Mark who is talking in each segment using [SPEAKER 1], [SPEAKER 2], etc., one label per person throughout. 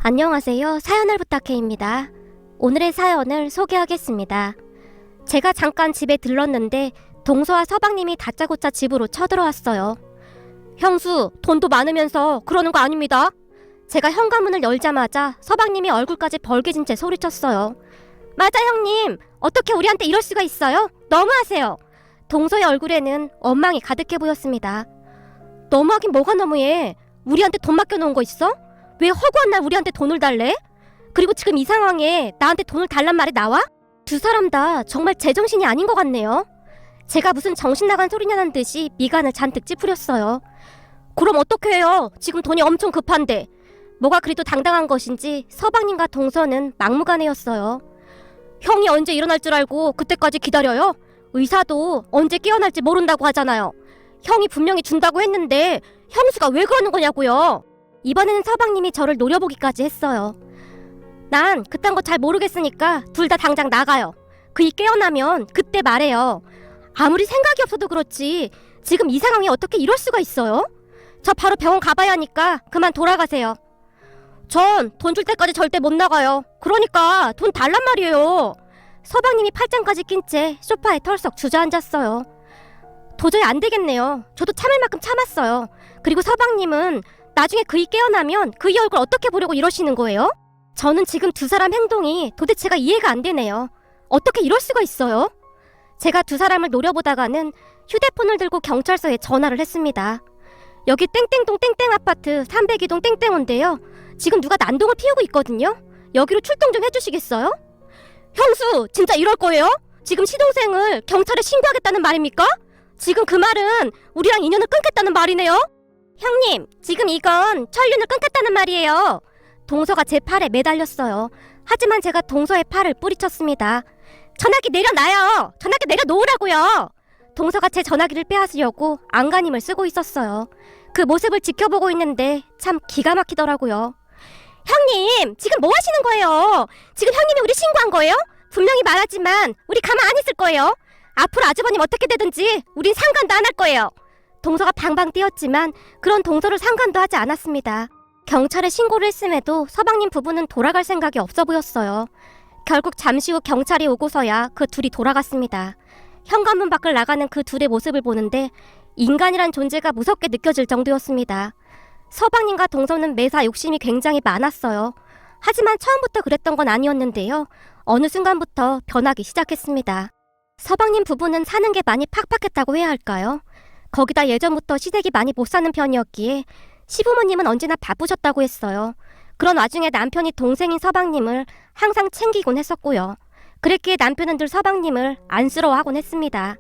[SPEAKER 1] 안녕하세요. 사연을 부탁해입니다. 오늘의 사연을 소개하겠습니다. 제가 잠깐 집에 들렀는데 동서와 서방님이 다짜고짜 집으로 쳐들어왔어요. 형수, 돈도 많으면서 그러는 거 아닙니다. 제가 현관문을 열자마자 서방님이 얼굴까지 벌개진 채 소리쳤어요. 맞아 형님, 어떻게 우리한테 이럴 수가 있어요? 너무하세요. 동서의 얼굴에는 원망이 가득해 보였습니다. 너무하긴 뭐가 너무해. 우리한테 돈 맡겨놓은 거 있어? 왜 허구한 날 우리한테 돈을 달래? 그리고 지금 이 상황에 나한테 돈을 달란 말이 나와? 두 사람 다 정말 제정신이 아닌 것 같네요. 제가 무슨 정신 나간 소리냐는 듯이 미간을 잔뜩 찌푸렸어요. 그럼 어떻게 해요? 지금 돈이 엄청 급한데. 뭐가 그리도 당당한 것인지 서방님과 동서는 막무가내였어요. 형이 언제 일어날 줄 알고 그때까지 기다려요? 의사도 언제 깨어날지 모른다고 하잖아요. 형이 분명히 준다고 했는데 형수가 왜 그러는 거냐고요. 이번에는 서방님이 저를 노려보기까지 했어요. 난 그딴 거 잘 모르겠으니까 둘 다 당장 나가요. 그이 깨어나면 그때 말해요. 아무리 생각이 없어도 그렇지 지금 이 상황에 어떻게 이럴 수가 있어요? 저 바로 병원 가봐야 하니까 그만 돌아가세요. 전 돈 줄 때까지 절대 못 나가요. 그러니까 돈 달란 말이에요. 서방님이 팔짱까지 낀 채 소파에 털썩 주저앉았어요. 도저히 안 되겠네요. 저도 참을 만큼 참았어요. 그리고 서방님은 나중에 그이 깨어나면 그이 얼굴 어떻게 보려고 이러시는 거예요? 저는 지금 두 사람 행동이 도대체가 이해가 안 되네요. 어떻게 이럴 수가 있어요? 제가 두 사람을 노려보다가는 휴대폰을 들고 경찰서에 전화를 했습니다. 여기 땡땡동 땡땡 아파트 302동 땡땡호인데요. 지금 누가 난동을 피우고 있거든요. 여기로 출동 좀 해주시겠어요? 형수, 진짜 이럴 거예요? 지금 시동생을 경찰에 신고하겠다는 말입니까? 지금 그 말은 우리랑 인연을 끊겠다는 말이네요? 형님, 지금 이건 천륜을 끊겠다는 말이에요. 동서가 제 팔에 매달렸어요. 하지만 제가 동서의 팔을 뿌리쳤습니다. 전화기 내려놔요. 전화기 내려놓으라고요. 동서가 제 전화기를 빼앗으려고 안간힘을 쓰고 있었어요. 그 모습을 지켜보고 있는데 참 기가 막히더라고요. 형님, 지금 뭐 하시는 거예요? 지금 형님이 우리 신고한 거예요? 분명히 말하지만 우리 가만 안 있을 거예요. 앞으로 아주버님 어떻게 되든지 우린 상관도 안 할 거예요. 동서가 방방 뛰었지만 그런 동서를 상관도 하지 않았습니다. 경찰에 신고를 했음에도 서방님 부부는 돌아갈 생각이 없어 보였어요. 결국 잠시 후 경찰이 오고서야 그 둘이 돌아갔습니다. 현관문 밖을 나가는 그 둘의 모습을 보는데 인간이란 존재가 무섭게 느껴질 정도였습니다. 서방님과 동서는 매사 욕심이 굉장히 많았어요. 하지만 처음부터 그랬던 건 아니었는데요. 어느 순간부터 변하기 시작했습니다. 서방님 부부는 사는 게 많이 팍팍했다고 해야 할까요? 거기다 예전부터 시댁이 많이 못 사는 편이었기에 시부모님은 언제나 바쁘셨다고 했어요. 그런 와중에 남편이 동생인 서방님을 항상 챙기곤 했었고요. 그랬기에 남편은 늘 서방님을 안쓰러워하곤 했습니다.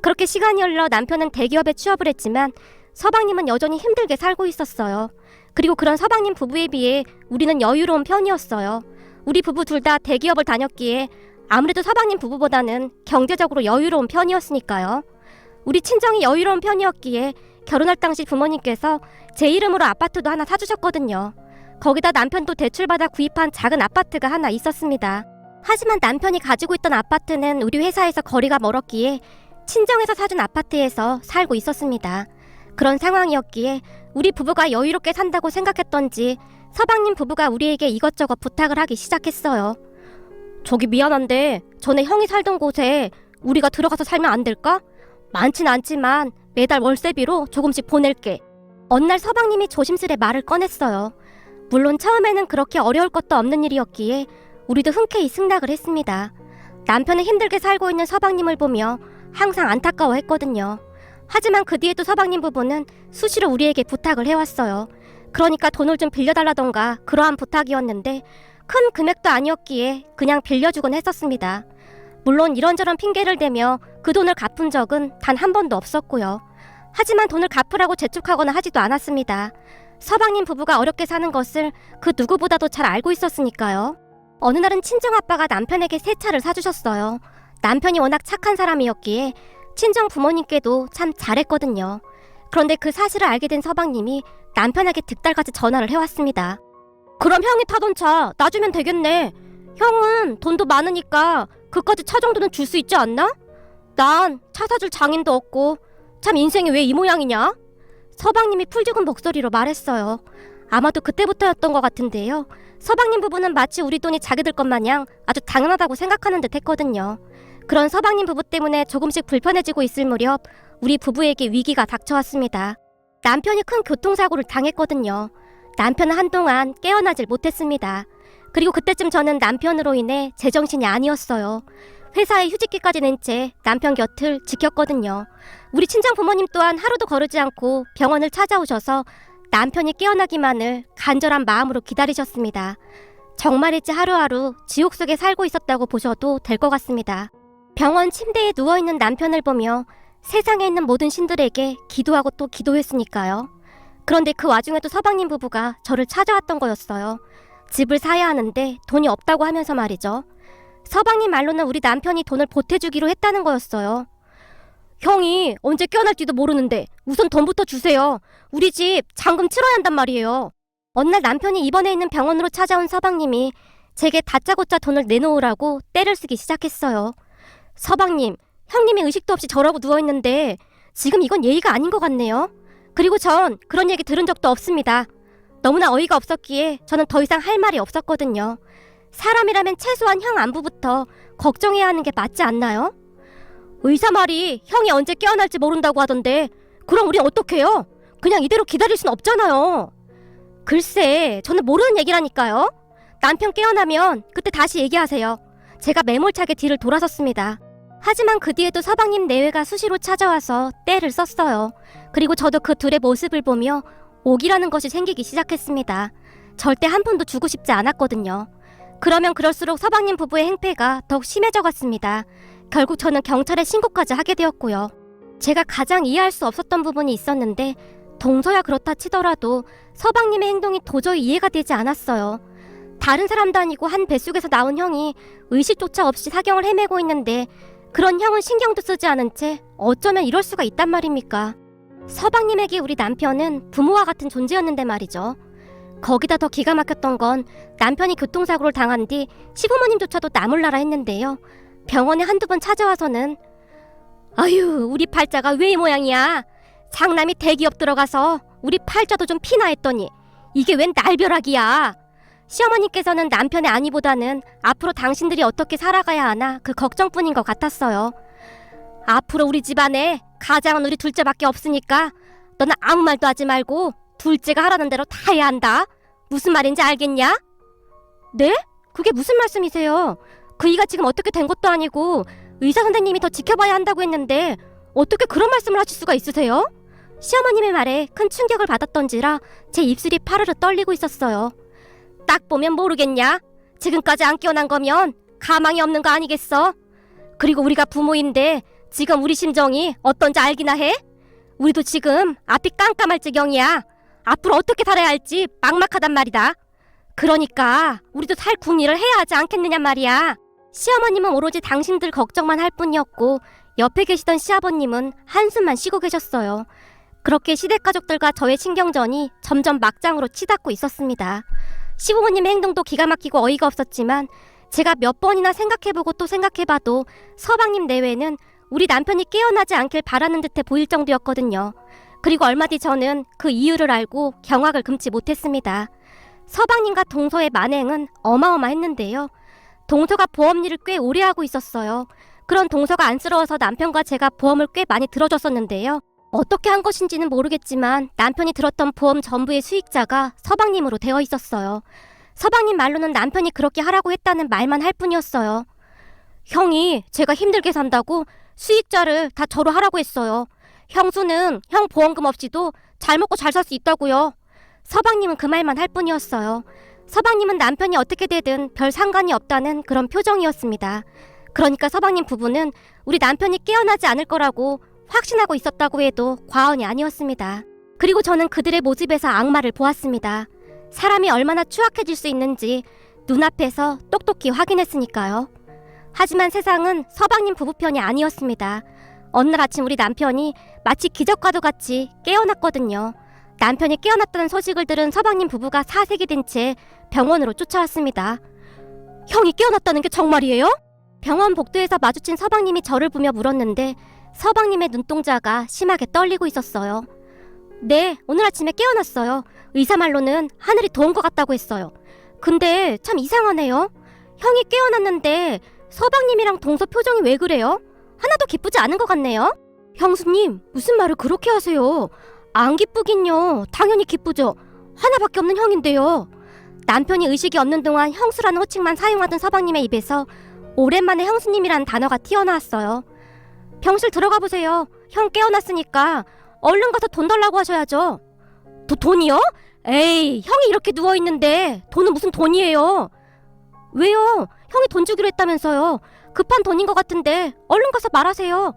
[SPEAKER 1] 그렇게 시간이 흘러 남편은 대기업에 취업을 했지만 서방님은 여전히 힘들게 살고 있었어요. 그리고 그런 서방님 부부에 비해 우리는 여유로운 편이었어요. 우리 부부 둘 다 대기업을 다녔기에 아무래도 서방님 부부보다는 경제적으로 여유로운 편이었으니까요. 우리 친정이 여유로운 편이었기에 결혼할 당시 부모님께서 제 이름으로 아파트도 하나 사주셨거든요. 거기다 남편도 대출받아 구입한 작은 아파트가 하나 있었습니다. 하지만 남편이 가지고 있던 아파트는 우리 회사에서 거리가 멀었기에 친정에서 사준 아파트에서 살고 있었습니다. 그런 상황이었기에 우리 부부가 여유롭게 산다고 생각했던지 서방님 부부가 우리에게 이것저것 부탁을 하기 시작했어요. 저기 미안한데 전에 형이 살던 곳에 우리가 들어가서 살면 안 될까? 많진 않지만 매달 월세비로 조금씩 보낼게. 어느 날 서방님이 조심스레 말을 꺼냈어요. 물론 처음에는 그렇게 어려울 것도 없는 일이었기에 우리도 흔쾌히 승낙을 했습니다. 남편은 힘들게 살고 있는 서방님을 보며 항상 안타까워했거든요. 하지만 그 뒤에도 서방님 부부는 수시로 우리에게 부탁을 해왔어요. 그러니까 돈을 좀 빌려달라던가 그러한 부탁이었는데 큰 금액도 아니었기에 그냥 빌려주곤 했었습니다. 물론 이런저런 핑계를 대며 그 돈을 갚은 적은 단 한 번도 없었고요. 하지만 돈을 갚으라고 재촉하거나 하지도 않았습니다. 서방님 부부가 어렵게 사는 것을 그 누구보다도 잘 알고 있었으니까요. 어느 날은 친정아빠가 남편에게 새 차를 사주셨어요. 남편이 워낙 착한 사람이었기에 친정 부모님께도 참 잘했거든요. 그런데 그 사실을 알게 된 서방님이 남편에게 득달같이 전화를 해왔습니다. 그럼 형이 타던 차 놔주면 되겠네. 형은 돈도 많으니까 그까지 차 정도는 줄 수 있지 않나? 난 차 사줄 장인도 없고 참 인생이 왜 이 모양이냐? 서방님이 풀 죽은 목소리로 말했어요. 아마도 그때부터였던 것 같은데요. 서방님 부부는 마치 우리 돈이 자기들 것 마냥 아주 당연하다고 생각하는 듯 했거든요. 그런 서방님 부부 때문에 조금씩 불편해지고 있을 무렵 우리 부부에게 위기가 닥쳐왔습니다. 남편이 큰 교통사고를 당했거든요. 남편은 한동안 깨어나질 못했습니다. 그리고 그때쯤 저는 남편으로 인해 제정신이 아니었어요. 회사에 휴직기까지 낸 채 남편 곁을 지켰거든요. 우리 친정 부모님 또한 하루도 거르지 않고 병원을 찾아오셔서 남편이 깨어나기만을 간절한 마음으로 기다리셨습니다. 정말이지 하루하루 지옥 속에 살고 있었다고 보셔도 될 것 같습니다. 병원 침대에 누워있는 남편을 보며 세상에 있는 모든 신들에게 기도하고 또 기도했으니까요. 그런데 그 와중에도 서방님 부부가 저를 찾아왔던 거였어요. 집을 사야 하는데 돈이 없다고 하면서 말이죠. 서방님 말로는 우리 남편이 돈을 보태주기로 했다는 거였어요. 형이 언제 깨어날지도 모르는데 우선 돈부터 주세요. 우리 집 잔금 치러야 한단 말이에요. 어느 날 남편이 입원해 있는 병원으로 찾아온 서방님이 제게 다짜고짜 돈을 내놓으라고 떼를 쓰기 시작했어요. 서방님, 형님이 의식도 없이 저러고 누워있는데 지금 이건 예의가 아닌 것 같네요. 그리고 전 그런 얘기 들은 적도 없습니다. 너무나 어이가 없었기에 저는 더 이상 할 말이 없었거든요. 사람이라면 최소한 형 안부부터 걱정해야 하는 게 맞지 않나요? 의사 말이 형이 언제 깨어날지 모른다고 하던데 그럼 우린 어떡해요? 그냥 이대로 기다릴 순 없잖아요. 글쎄, 저는 모르는 얘기라니까요. 남편 깨어나면 그때 다시 얘기하세요. 제가 매몰차게 뒤를 돌아섰습니다. 하지만 그 뒤에도 서방님 내외가 수시로 찾아와서 떼를 썼어요. 그리고 저도 그 둘의 모습을 보며 옥이라는 것이 생기기 시작했습니다. 절대 한 푼도 주고 싶지 않았거든요. 그러면 그럴수록 서방님 부부의 행패가 더욱 심해져 갔습니다. 결국 저는 경찰에 신고까지 하게 되었고요. 제가 가장 이해할 수 없었던 부분이 있었는데 동서야 그렇다 치더라도 서방님의 행동이 도저히 이해가 되지 않았어요. 다른 사람도 아니고 한 뱃속에서 나온 형이 의식조차 없이 사경을 헤매고 있는데 그런 형은 신경도 쓰지 않은 채 어쩌면 이럴 수가 있단 말입니까? 서방님에게 우리 남편은 부모와 같은 존재였는데 말이죠. 거기다 더 기가 막혔던 건 남편이 교통사고를 당한 뒤 시부모님조차도 나몰라라 했는데요. 병원에 한두 번 찾아와서는 아유, 우리 팔자가 왜 이 모양이야? 상남이 대기업 들어가서 우리 팔자도 좀 피나 했더니 이게 웬 날벼락이야? 시어머니께서는 남편의 안위보다는 앞으로 당신들이 어떻게 살아가야 하나 그 걱정뿐인 것 같았어요. 앞으로 우리 집안에 가장은 우리 둘째밖에 없으니까 너는 아무 말도 하지 말고 둘째가 하라는 대로 다 해야 한다. 무슨 말인지 알겠냐? 네? 그게 무슨 말씀이세요? 그 이가 지금 어떻게 된 것도 아니고 의사 선생님이 더 지켜봐야 한다고 했는데 어떻게 그런 말씀을 하실 수가 있으세요? 시어머님의 말에 큰 충격을 받았던지라 제 입술이 파르르 떨리고 있었어요. 딱 보면 모르겠냐? 지금까지 안 깨어난 거면 가망이 없는 거 아니겠어? 그리고 우리가 부모인데 지금 우리 심정이 어떤지 알기나 해? 우리도 지금 앞이 깜깜할 지경이야. 앞으로 어떻게 살아야 할지 막막하단 말이다. 그러니까 우리도 살 궁리를 해야 하지 않겠느냐 말이야. 시어머님은 오로지 당신들 걱정만 할 뿐이었고 옆에 계시던 시아버님은 한숨만 쉬고 계셨어요. 그렇게 시댁가족들과 저의 신경전이 점점 막장으로 치닫고 있었습니다. 시부모님의 행동도 기가 막히고 어이가 없었지만 제가 몇 번이나 생각해보고 또 생각해봐도 서방님 내외는 우리 남편이 깨어나지 않길 바라는 듯해 보일 정도였거든요. 그리고 얼마 뒤 저는 그 이유를 알고 경악을 금치 못했습니다. 서방님과 동서의 만행은 어마어마했는데요. 동서가 보험 일을 꽤 오래 하고 있었어요. 그런 동서가 안쓰러워서 남편과 제가 보험을 꽤 많이 들어줬었는데요. 어떻게 한 것인지는 모르겠지만 남편이 들었던 보험 전부의 수익자가 서방님으로 되어 있었어요. 서방님 말로는 남편이 그렇게 하라고 했다는 말만 할 뿐이었어요. 형이 제가 힘들게 산다고 수익자를 다 저로 하라고 했어요. 형수는 형 보험금 없이도 잘 먹고 잘 살 수 있다고요. 서방님은 그 말만 할 뿐이었어요. 서방님은 남편이 어떻게 되든 별 상관이 없다는 그런 표정이었습니다. 그러니까 서방님 부부는 우리 남편이 깨어나지 않을 거라고 확신하고 있었다고 해도 과언이 아니었습니다. 그리고 저는 그들의 모습에서 악마를 보았습니다. 사람이 얼마나 추악해질 수 있는지 눈앞에서 똑똑히 확인했으니까요. 하지만 세상은 서방님 부부 편이 아니었습니다. 어느 날 아침 우리 남편이 마치 기적과도 같이 깨어났거든요. 남편이 깨어났다는 소식을 들은 서방님 부부가 사색이 된 채 병원으로 쫓아왔습니다. 형이 깨어났다는 게 정말이에요? 병원 복도에서 마주친 서방님이 저를 보며 물었는데 서방님의 눈동자가 심하게 떨리고 있었어요. 네, 오늘 아침에 깨어났어요. 의사 말로는 하늘이 도운 것 같다고 했어요. 근데 참 이상하네요. 형이 깨어났는데 서방님이랑 동서 표정이 왜 그래요? 하나도 기쁘지 않은 것 같네요. 형수님, 무슨 말을 그렇게 하세요? 안 기쁘긴요. 당연히 기쁘죠. 하나밖에 없는 형인데요. 남편이 의식이 없는 동안 형수라는 호칭만 사용하던 서방님의 입에서 오랜만에 형수님이라는 단어가 튀어나왔어요. 병실 들어가 보세요. 형 깨어났으니까 얼른 가서 돈 달라고 하셔야죠. 돈이요? 에이, 형이 이렇게 누워있는데 돈은 무슨 돈이에요? 왜요? 형이 돈 주기로 했다면서요. 급한 돈인 것 같은데 얼른 가서 말하세요.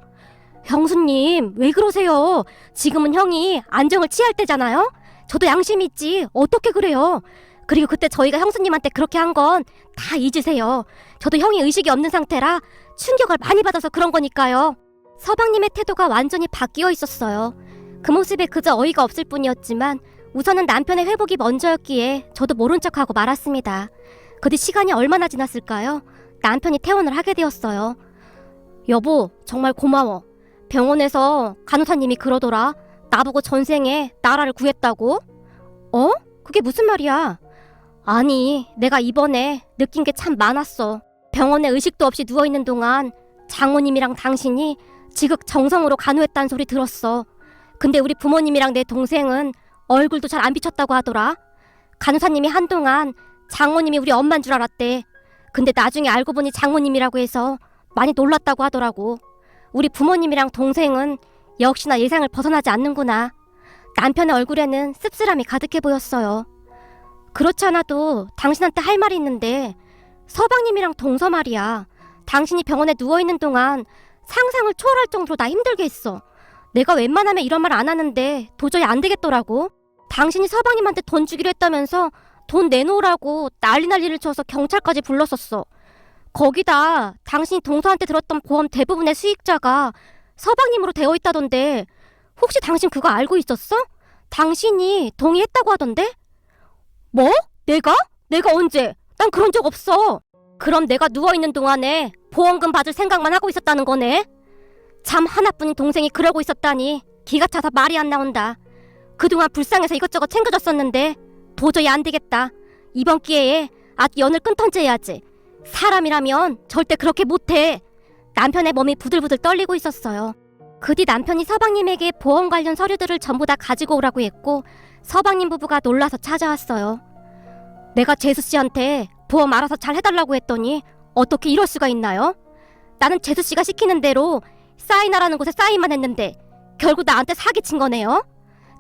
[SPEAKER 1] 형수님, 왜 그러세요? 지금은 형이 안정을 취할 때잖아요? 저도 양심이 있지. 어떻게 그래요? 그리고 그때 저희가 형수님한테 그렇게 한 건 다 잊으세요. 저도 형이 의식이 없는 상태라 충격을 많이 받아서 그런 거니까요. 서방님의 태도가 완전히 바뀌어 있었어요. 그 모습에 그저 어이가 없을 뿐이었지만 우선은 남편의 회복이 먼저였기에 저도 모른 척하고 말았습니다. 그 뒤 시간이 얼마나 지났을까요? 남편이 퇴원을 하게 되었어요. 여보, 정말 고마워. 병원에서 간호사님이 그러더라. 나보고 전생에 나라를 구했다고. 어? 그게 무슨 말이야? 아니, 내가 이번에 느낀 게 참 많았어. 병원에 의식도 없이 누워있는 동안 장모님이랑 당신이 지극정성으로 간호했다는 소리 들었어. 근데 우리 부모님이랑 내 동생은 얼굴도 잘 안 비쳤다고 하더라. 간호사님이 한동안 장모님이 우리 엄마인 줄 알았대. 근데 나중에 알고 보니 장모님이라고 해서 많이 놀랐다고 하더라고. 우리 부모님이랑 동생은 역시나 예상을 벗어나지 않는구나. 남편의 얼굴에는 씁쓸함이 가득해 보였어요. 그렇지 않아도 당신한테 할 말이 있는데 서방님이랑 동서 말이야. 당신이 병원에 누워있는 동안 상상을 초월할 정도로 나 힘들게 했어. 내가 웬만하면 이런 말 안 하는데 도저히 안 되겠더라고. 당신이 서방님한테 돈 주기로 했다면서 돈 내놓으라고 난리를 쳐서 경찰까지 불렀었어. 거기다 당신이 동서한테 들었던 보험 대부분의 수익자가 서방님으로 되어 있다던데 혹시 당신 그거 알고 있었어? 당신이 동의했다고 하던데? 뭐? 내가? 내가 언제? 난 그런 적 없어. 그럼 내가 누워있는 동안에 보험금 받을 생각만 하고 있었다는 거네? 참 하나뿐인 동생이 그러고 있었다니 기가 차서 말이 안 나온다. 그동안 불쌍해서 이것저것 챙겨줬었는데 도저히 안 되겠다. 이번 기회에 아주 연을 끊던지 해야지. 사람이라면 절대 그렇게 못해. 남편의 몸이 부들부들 떨리고 있었어요. 그 뒤 남편이 서방님에게 보험 관련 서류들을 전부 다 가지고 오라고 했고 서방님 부부가 놀라서 찾아왔어요. 내가 재수씨한테 보험 알아서 잘 해달라고 했더니 어떻게 이럴 수가 있나요? 나는 재수씨가 시키는 대로 사인하라는 곳에 사인만 했는데 결국 나한테 사기친 거네요.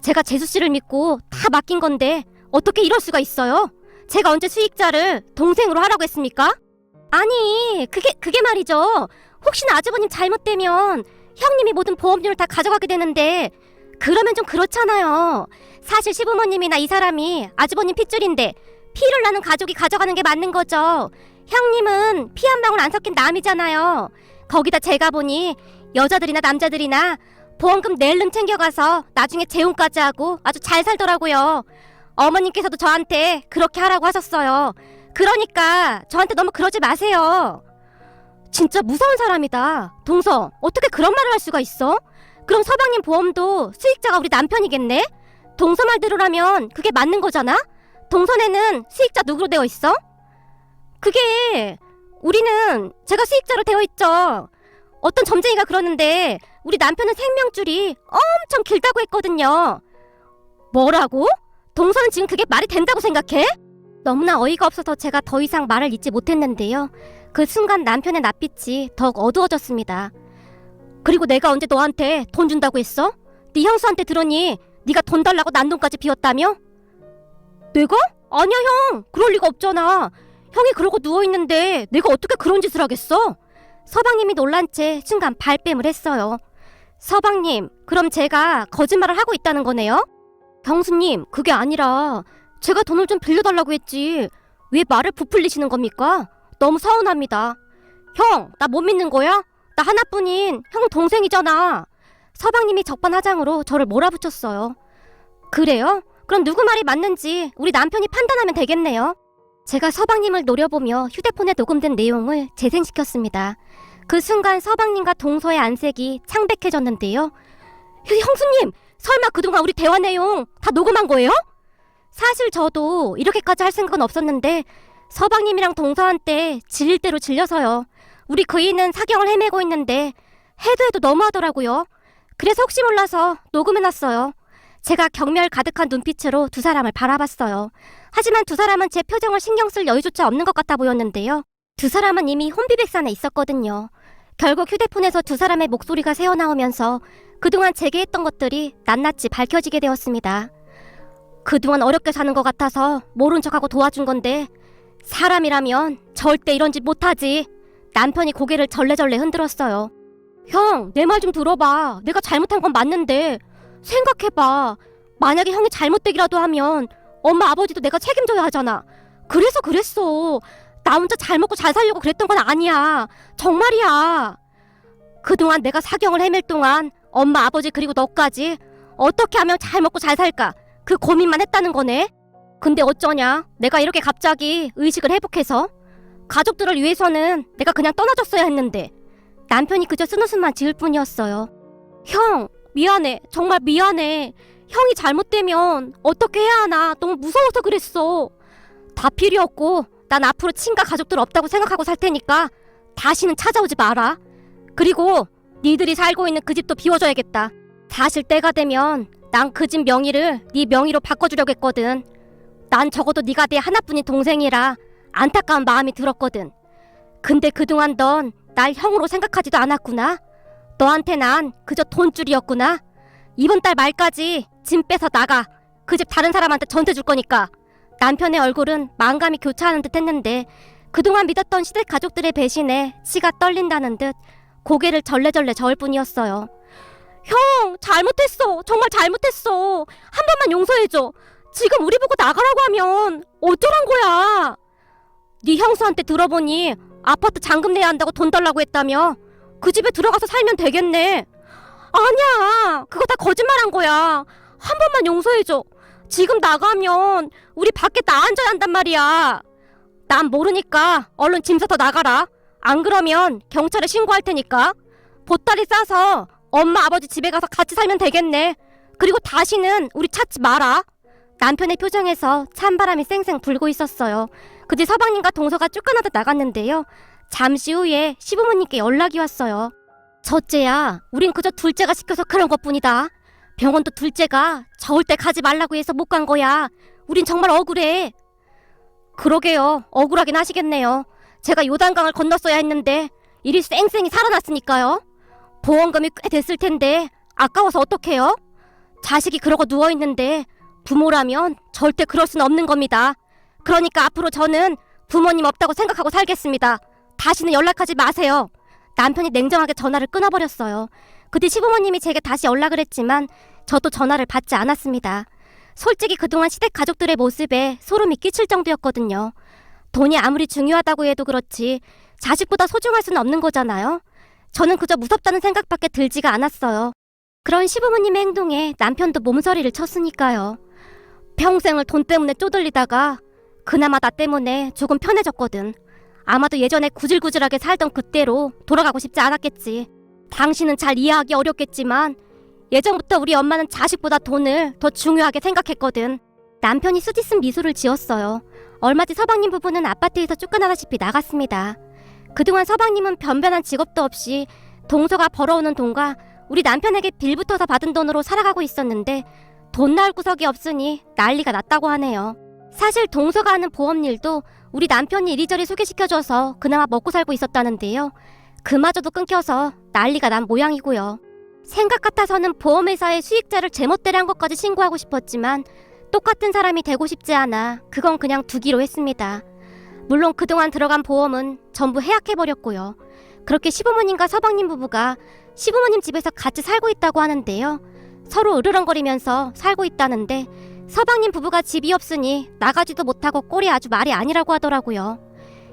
[SPEAKER 1] 제가 재수씨를 믿고 다 맡긴 건데 어떻게 이럴 수가 있어요? 제가 언제 수익자를 동생으로 하라고 했습니까? 아니, 그게 말이죠. 혹시나 아주버님 잘못되면 형님이 모든 보험료를 다 가져가게 되는데 그러면 좀 그렇잖아요. 사실 시부모님이나 이 사람이 아주버님 핏줄인데 피를 나는 가족이 가져가는 게 맞는 거죠. 형님은 피 한 방울 안 섞인 남이잖아요. 거기다 제가 보니 여자들이나 남자들이나 보험금 낼름 챙겨가서 나중에 재혼까지 하고 아주 잘 살더라고요. 어머님께서도 저한테 그렇게 하라고 하셨어요. 그러니까 저한테 너무 그러지 마세요. 진짜 무서운 사람이다. 동서, 어떻게 그런 말을 할 수가 있어? 그럼 서방님 보험도 수익자가 우리 남편이겠네? 동서 말대로라면 그게 맞는 거잖아? 동선에는 수익자 누구로 되어 있어? 그게 우리는 제가 수익자로 되어 있죠. 어떤 점쟁이가 그러는데 우리 남편은 생명줄이 엄청 길다고 했거든요. 뭐라고? 동서는 지금 그게 말이 된다고 생각해? 너무나 어이가 없어서 제가 더 이상 말을 잇지 못했는데요. 그 순간 남편의 낯빛이 더욱 어두워졌습니다. 그리고 내가 언제 너한테 돈 준다고 했어? 네 형수한테 들으니 네가 돈 달라고 난동까지 비웠다며? 내가? 아니야 형, 그럴 리가 없잖아. 형이 그러고 누워있는데 내가 어떻게 그런 짓을 하겠어? 서방님이 놀란 채 순간 발뺌을 했어요. 서방님, 그럼 제가 거짓말을 하고 있다는 거네요? 형수님, 그게 아니라 제가 돈을 좀 빌려달라고 했지 왜 말을 부풀리시는 겁니까? 너무 서운합니다. 형, 나 못 믿는 거야? 나 하나뿐인 형 동생이잖아. 서방님이 적반하장으로 저를 몰아붙였어요. 그래요? 그럼 누구 말이 맞는지 우리 남편이 판단하면 되겠네요. 제가 서방님을 노려보며 휴대폰에 녹음된 내용을 재생시켰습니다. 그 순간 서방님과 동서의 안색이 창백해졌는데요. 형수님, 설마 그동안 우리 대화 내용 다 녹음한 거예요? 사실 저도 이렇게까지 할 생각은 없었는데 서방님이랑 동서한테 질릴 대로 질려서요. 우리 그이는 사경을 헤매고 있는데 해도 해도 너무하더라고요. 그래서 혹시 몰라서 녹음해놨어요. 제가 경멸 가득한 눈빛으로 두 사람을 바라봤어요. 하지만 두 사람은 제 표정을 신경 쓸 여유조차 없는 것 같아 보였는데요. 두 사람은 이미 혼비백산에 있었거든요. 결국 휴대폰에서 두 사람의 목소리가 새어나오면서 그동안 제게 했던 것들이 낱낱이 밝혀지게 되었습니다. 그동안 어렵게 사는 것 같아서 모른 척하고 도와준 건데 사람이라면 절대 이런 짓 못하지. 남편이 고개를 절레절레 흔들었어요. 형, 내 말 좀 들어봐. 내가 잘못한 건 맞는데 생각해봐. 만약에 형이 잘못되기라도 하면 엄마 아버지도 내가 책임져야 하잖아. 그래서 그랬어. 나 혼자 잘 먹고 잘 살려고 그랬던 건 아니야. 정말이야. 그동안 내가 사경을 헤맬 동안 엄마 아버지 그리고 너까지 어떻게 하면 잘 먹고 잘 살까 그 고민만 했다는 거네. 근데 어쩌냐, 내가 이렇게 갑자기 의식을 회복해서 가족들을 위해서는 내가 그냥 떠나줬어야 했는데 남편이 그저 쓴웃음만 지을 뿐이었어요. 형, 미안해. 정말 미안해. 형이 잘못되면 어떻게 해야 하나 너무 무서워서 그랬어. 다 필요 없고 난 앞으로 친가 가족들 없다고 생각하고 살 테니까 다시는 찾아오지 마라. 그리고 니들이 살고 있는 그 집도 비워줘야겠다. 사실 때가 되면 난 그 집 명의를 네 명의로 바꿔주려고 했거든. 난 적어도 네가 내 하나뿐인 동생이라 안타까운 마음이 들었거든. 근데 그동안 넌 날 형으로 생각하지도 않았구나. 너한테 난 그저 돈줄이었구나. 이번 달 말까지 짐 빼서 나가. 그 집 다른 사람한테 전세 줄 거니까. 남편의 얼굴은 마음감이 교차하는 듯 했는데 그동안 믿었던 시댁 가족들의 배신에 치가 떨린다는 듯 고개를 절레절레 저을 뿐이었어요. 형, 잘못했어. 정말 잘못했어. 한 번만 용서해줘. 지금 우리 보고 나가라고 하면 어쩌란 거야. 네 형수한테 들어보니 아파트 잔금 내야 한다고 돈 달라고 했다며. 그 집에 들어가서 살면 되겠네. 아니야, 그거 다 거짓말한 거야. 한 번만 용서해줘. 지금 나가면 우리 밖에 나앉아야 한단 말이야. 난 모르니까 얼른 짐 싸서 나가라. 안 그러면 경찰에 신고할 테니까. 보따리 싸서 엄마 아버지 집에 가서 같이 살면 되겠네. 그리고 다시는 우리 찾지 마라. 남편의 표정에서 찬바람이 쌩쌩 불고 있었어요. 그 뒤 서방님과 동서가 쫓겨나듯 나갔는데요. 잠시 후에 시부모님께 연락이 왔어요. 첫째야, 우린 그저 둘째가 시켜서 그런 것뿐이다. 병원도 둘째가 절대 가지 말라고 해서 못 간 거야. 우린 정말 억울해. 그러게요. 억울하긴 하시겠네요. 제가 요단강을 건넜어야 했는데 일이 쌩쌩이 살아났으니까요. 보험금이 꽤 됐을 텐데 아까워서 어떡해요? 자식이 그러고 누워있는데 부모라면 절대 그럴 수는 없는 겁니다. 그러니까 앞으로 저는 부모님 없다고 생각하고 살겠습니다. 다시는 연락하지 마세요. 남편이 냉정하게 전화를 끊어버렸어요. 그 뒤 시부모님이 제게 다시 연락을 했지만 저도 전화를 받지 않았습니다. 솔직히 그동안 시댁 가족들의 모습에 소름이 끼칠 정도였거든요. 돈이 아무리 중요하다고 해도 그렇지 자식보다 소중할 수는 없는 거잖아요. 저는 그저 무섭다는 생각밖에 들지가 않았어요. 그런 시부모님의 행동에 남편도 몸서리를 쳤으니까요. 평생을 돈 때문에 쪼들리다가 그나마 나 때문에 조금 편해졌거든. 아마도 예전에 구질구질하게 살던 그때로 돌아가고 싶지 않았겠지. 당신은 잘 이해하기 어렵겠지만 예전부터 우리 엄마는 자식보다 돈을 더 중요하게 생각했거든. 남편이 쓰디쓴 미소를 지었어요. 얼마 뒤 서방님 부부는 아파트에서 쫓겨나다시피 나갔습니다. 그동안 서방님은 변변한 직업도 없이 동서가 벌어오는 돈과 우리 남편에게 빌붙어서 받은 돈으로 살아가고 있었는데 돈 나올 구석이 없으니 난리가 났다고 하네요. 사실 동서가 하는 보험 일도 우리 남편이 이리저리 소개시켜줘서 그나마 먹고 살고 있었다는데요. 그마저도 끊겨서 난리가 난 모양이고요. 생각 같아서는 보험회사에 수익자를 제멋대로 한 것까지 신고하고 싶었지만 똑같은 사람이 되고 싶지 않아 그건 그냥 두기로 했습니다. 물론 그동안 들어간 보험은 전부 해약해버렸고요. 그렇게 시부모님과 서방님 부부가 시부모님 집에서 같이 살고 있다고 하는데요. 서로 으르렁거리면서 살고 있다는데 서방님 부부가 집이 없으니 나가지도 못하고 꼴이 아주 말이 아니라고 하더라고요.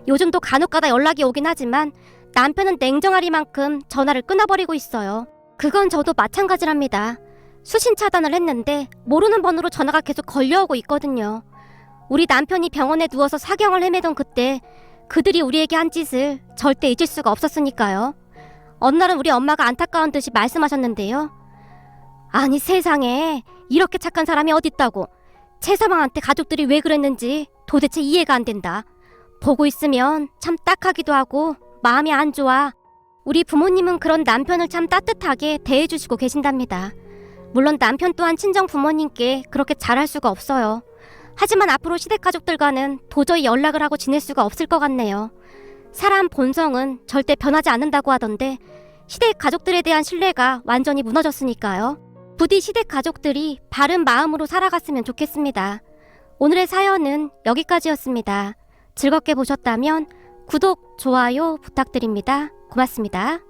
[SPEAKER 1] 요즘도 간혹가다 연락이 오긴 하지만 남편은 냉정하리만큼 전화를 끊어버리고 있어요. 그건 저도 마찬가지랍니다. 수신 차단을 했는데 모르는 번호로 전화가 계속 걸려오고 있거든요. 우리 남편이 병원에 누워서 사경을 헤매던 그때 그들이 우리에게 한 짓을 절대 잊을 수가 없었으니까요. 어느 날은 우리 엄마가 안타까운 듯이 말씀하셨는데요. 아니 세상에 이렇게 착한 사람이 어딨다고. 최서방한테 가족들이 왜 그랬는지 도대체 이해가 안 된다. 보고 있으면 참 딱하기도 하고 마음이 안 좋아. 우리 부모님은 그런 남편을 참 따뜻하게 대해주시고 계신답니다. 물론 남편 또한 친정 부모님께 그렇게 잘할 수가 없어요. 하지만 앞으로 시댁 가족들과는 도저히 연락을 하고 지낼 수가 없을 것 같네요. 사람 본성은 절대 변하지 않는다고 하던데 시댁 가족들에 대한 신뢰가 완전히 무너졌으니까요. 부디 시댁 가족들이 바른 마음으로 살아갔으면 좋겠습니다. 오늘의 사연은 여기까지였습니다. 즐겁게 보셨다면 구독, 좋아요 부탁드립니다. 고맙습니다.